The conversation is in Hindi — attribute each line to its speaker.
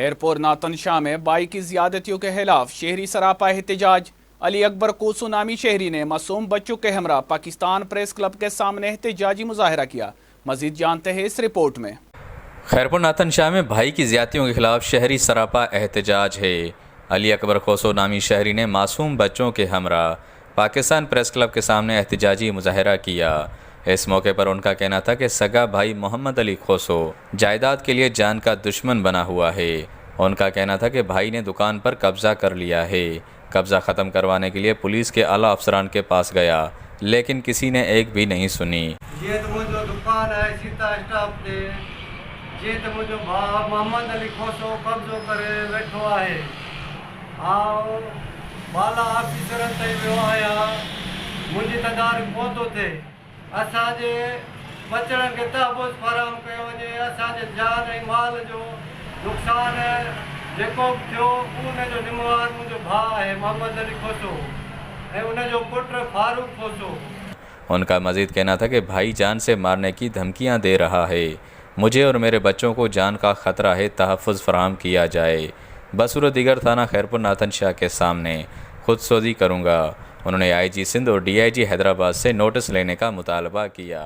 Speaker 1: खैरपुर नातन शाह में बाइक की ज्यादतियों के खिलाफ शहरी सरापा एहतजाज। अली अकबर कोसो नामी शहरी ने मासूम बच्चों के हमरा पाकिस्तान प्रेस क्लब के सामने एहतजाजी मुजाहरा किया। मजीद जानते हैं इस रिपोर्ट में।
Speaker 2: खैरपुर नातन शाह में भाई की ज्यादतियों के खिलाफ शहरी सरापा एहतजाज है। अली अकबर कोसो नामी शहरी ने मासूम बच्चों के हमरा पाकिस्तान प्रेस क्लब के सामने एहतजाजी मुजाहरा किया। इस मौके पर उनका कहना था कि सगा भाई मोहम्मद अली खोसो जायदाद के लिए जान का दुश्मन बना हुआ है। उनका कहना था कि भाई ने दुकान पर कब्जा कर लिया है। कब्जा ख़त्म करवाने के लिए पुलिस के आला अफसरान के पास गया, लेकिन किसी ने एक भी नहीं सुनी।
Speaker 3: ये तो मुझे दुकान है सीता स्टाफ ते, ये तो मुझे भाउ मोहम्मद अली खोसो कब्जो करे वेठो है। आओ बाला ऑफिसर ते वियो आया, मुझी तदार पहुंचो थे असांजे बचड़नि खे तहफ़ुज़ फराहम कयो वञे। असांजे जान ऐं माल जो नुक़सानु जेको बि थियो उनजो ज़िम्मेवार मुंहिंजो भाउ आहे मोहम्मद अली खोसो ऐं उनजो पुटु फारूक खोसो।
Speaker 2: उनका मजीद कहना था कि भाई जान से मारने की धमकियां दे रहा है। मुझे और मेरे बच्चों को जान का ख़तरा है, तहफ़्फ़ुज़ फराहम किया जाए। बसूर दीगर थाना खैरपुर नातन शाह के सामने खुदसोजी करूँगा। उन्होंने IG सिंध और DIG हैदराबाद से नोटिस लेने का मुतालबा किया।